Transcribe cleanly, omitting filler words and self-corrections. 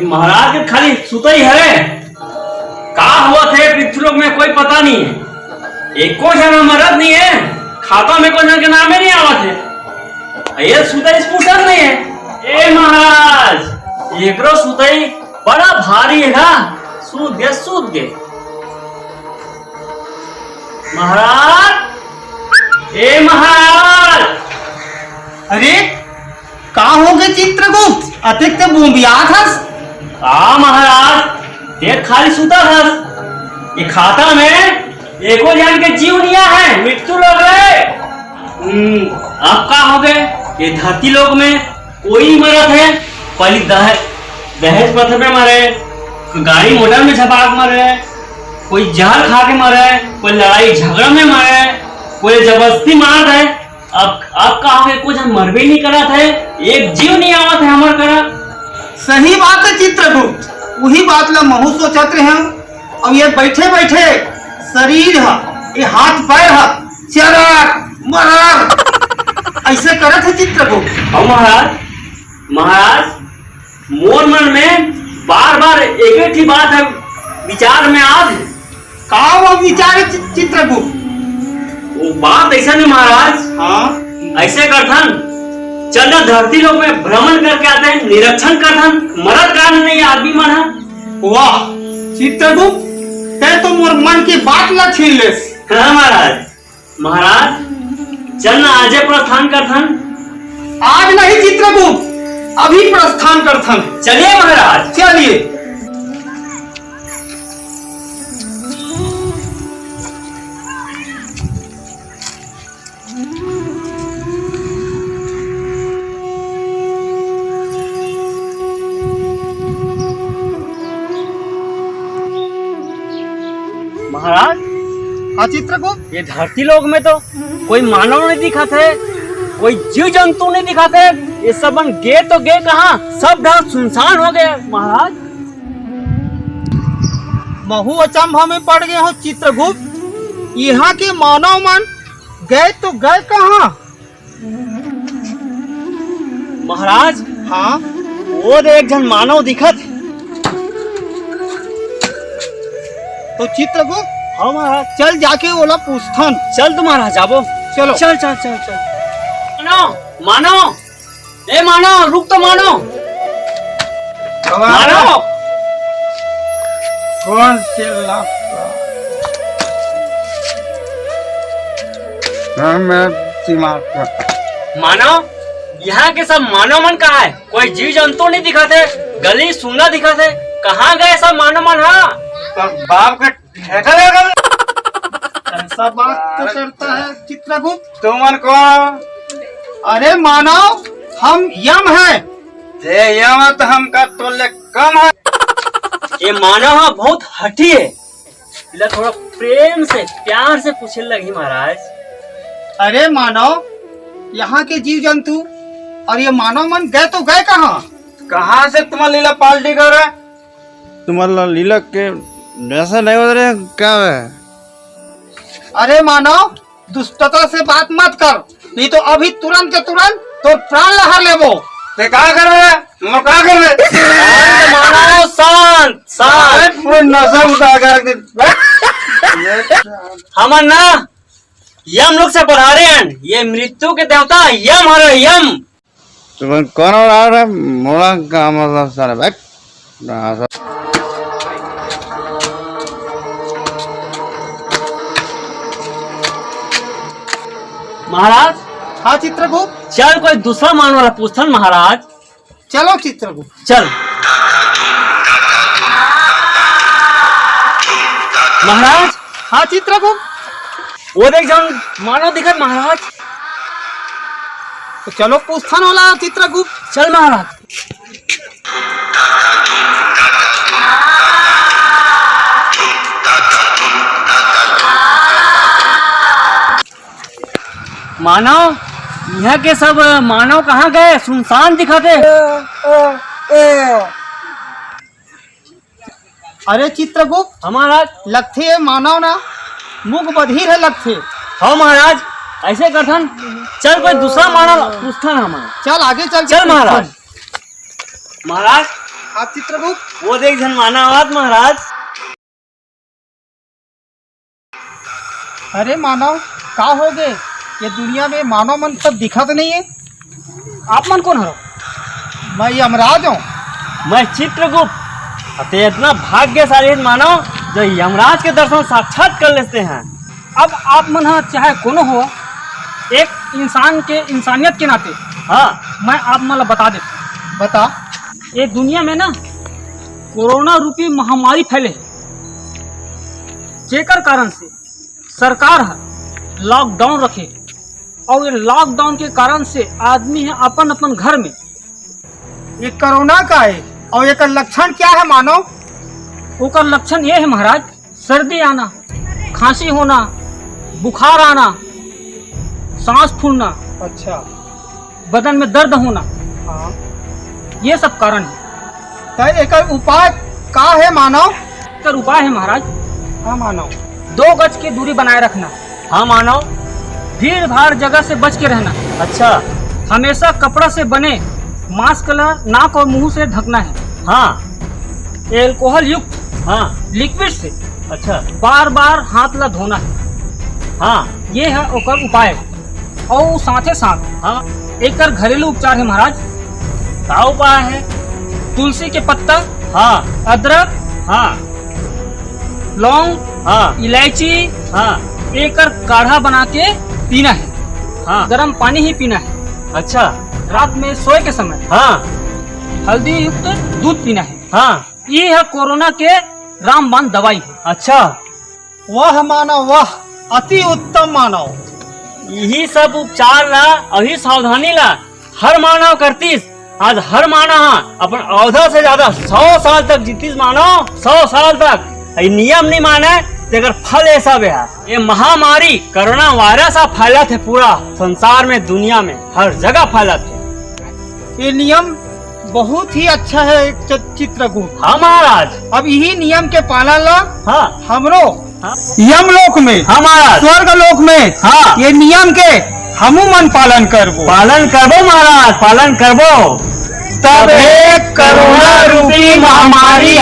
महाराज के खाली सुता ही है। का हुआ थे पृथ्वी में कोई पता नहीं है, एको जन मरद नहीं है, खाता में कोई जन के नाम ही नहीं आवत है। ये सुताई स्पूटर नहीं है। ए महाराज एकरो सुताई बड़ा भारी है ना, सूद गए महाराज। ए महाराज अरे का हो गए चित्रगुप्त, अतिक तो बूंबियात हस। महाराज देर खाली सुता था, ये खाता में एको जान के जीव निया है, मृत्यु लोग है। अब का हो गए, ये धरती लोग में कोई मरत है। पहले दहेज प्रथा में मरे, गाड़ी मोटर में झपाक मरे, कोई जहर खा के मरे, कोई लड़ाई झगड़ा में मरे, कोई जबरदस्ती मार है। अब का हो गए, कुछ हम मरबे नहीं करा थे, एक जीव नहीं आवत है हमार करा। सही बात है चित्रगुप्त, वही बात ला महू सोचत रहे हम। अब ये बैठे बैठे शरीर है, ये हाथ पैर है, चरक मरक ऐसे करत है चित्रगुप्त। और महाराज मोर मन में बार बार एक ही बात है विचार में आज। का वो विचार है चित्रगुप्त? वो बात ऐसा नहीं महाराज। हाँ ऐसे करथन, चल धरती लोग में भ्रमण करके आते हैं, निरीक्षण करथन, मरद कारण नहीं आदमी मन है। वाह चित्रगुप्त, ते तो मोर मन की बात ला छीन लेस। हाँ महाराज चल ना आजे प्रस्थान करथन। आज नहीं चित्रगुप्त, अभी प्रस्थान करथन। चलिए महाराज चलिए। महाराज हाँ चित्रगुप्त, ये धरती लोग में तो कोई मानव नहीं दिखा थे, कोई जीव जंतु नहीं दिखा थे। ये सब बन गे तो गे कहाँ, सब ढाक सुनसान हो गए महाराज। महू अचंभा में पड़ गए हो चित्रगुप्त, यहाँ के मानव मन गए तो गए कहाँ? महाराज हाँ वो एक जन मानव दिखा थे। तो चित्रगुप्त हाँ महाराज चल जाके ओला पूछथन। चल तो महाराज आबो, चलो चल चल चल चल। मानो ए मानो, रुक तो मानो। मानो कौन चिल्ला? मानो यहाँ के सब मानव मन कहाँ है? कोई जीव जंतु नहीं दिखाते, गली सुनना दिखाते, कहाँ गए सब मानव मन? हाँ बाप का ठेका लगा। ऐसा बात तो करता है चित्रगुप्त। तुमन कौन? अरे मानव हम यम है। यम तो हमका तोले कम है। ये मानव हाँ बहुत हठी है, थोड़ा प्रेम से प्यार से पूछने लगी महाराज। अरे मानव यहाँ के जीव जंतु और ये मानव मन गए तो गए कहाँ? कहाँ से तुम्हारा लीला पाल्टी कर रहा है? तुम्हारा लीला के ऐसा नहीं हो रहे क्या है? अरे मानव दुष्टता से बात मत कर, नहीं तो अभी तुरंत के तुरंत तो प्राण लहा लेबो। ते क्या कर रहे हैं? मैं क्या कर रहे हैं? मानव शांत शांत, पूरे नशा उतार कर हम ना यम लोग से बढ़ा रहे हैं, ये मृत्यु के देवता यम है। यम तुम कौन आ रहा है? मोड़ा का मतलब सारा बैठ। महाराज हाँ चित्रगुप्त चल कोई दूसरा मान वाला पूछन महाराज। चलो चित्रगुप्त चल महाराज। हाँ चित्रगुप्त वो देख जन मानव दिखत महाराज। तो चलो पूछथन वाला चित्रगुप्त। चल महाराज। मानव यहाँ के सब मानव कहाँ गए? सुनसान दिखाते। अरे चित्रगुप्त हमारा लगथे मानव ना मुख बधिर है लगथे। हाँ महाराज ऐसे करथन, चल कोई दूसरा मानव पूछथन हमारा। चल आगे चल चल महाराज। महाराज दिखा चित्रगुप्त। वो देख जनमानवाद महाराज। अरे मानव का हो गए, ये दुनिया में मानव मन सब दिखत नहीं है। आप मन कौन हो? मैं यमराज हूँ। मैं चित्रगुप्त। अते इतना भाग्यशाली मानव जो यमराज के दर्शन साक्षात कर लेते हैं। अब आप मन हाँ चाहे कोनो हो, एक इंसान के इंसानियत के नाते हाँ मैं आप मन ला बता देता। बता। ये दुनिया में ना कोरोना रूपी महामारी फैले है, जेकर कारण से सरकार है लॉकडाउन रखे, और ये लॉकडाउन के कारण से आदमी है अपन अपन घर में। ये कोरोना का है और एक लक्षण क्या है मानव? ओकर लक्षण ये है महाराज, सर्दी आना, खांसी होना, बुखार आना, सांस फूलना, अच्छा। बदन में दर्द होना, हाँ। ये सब कारण है। तो एक उपाय का है मानव? एकर उपाय है महाराज, हाँ मानव। 2 गज की दूरी बनाए रखना, हाँ मानव। भीड़ भाड़ जगह से बच के रहना, अच्छा। हमेशा कपड़ा से बने मास्क ला नाक और मुंह से ढकना है, हाँ एल्कोहल युक्त हाँ लिक्विड से अच्छा बार बार हाथ ला धोना है। हाँ ये है ओकर उपाय। और साथे साथ हाँ एकर घरेलू उपचार है महाराज। का उपाय है? तुलसी के पत्ता, हाँ अदरक, हाँ लौंग, हाँ इलायची, हाँ एकर काढ़ा बना के पीना है। हाँ गर्म पानी ही पीना है। अच्छा रात में सोए के समय हाँ हल्दी युक्त दूध पीना है। हाँ ये है कोरोना के रामबाण दवाई है। अच्छा। वाह मानव वाह, अति उत्तम मानव। यही सब उपचार ला अभी सावधानी ला हर मानव करतीस। आज हर मानव अपन औधा से ज्यादा 100 साल तक जीतीस मानव, 100 साल तक। ये नियम नहीं माने तेकर फल ऐसा है। ये महामारी कोरोना वायरस फैला थे पूरा संसार में, दुनिया में हर जगह फैला थे। ये नियम बहुत ही अच्छा है चित्रगुप्त। हाँ महाराज। अब यही नियम के पालन ला हाँ हमरो हाँ यमलोक में, हाँ महाराज, स्वर्ग लोक में, हाँ ये नियम के हमू मन पालन करबो। पालन करबो महाराज, पालन करबो। तब एक कोरोना रूपी महामारी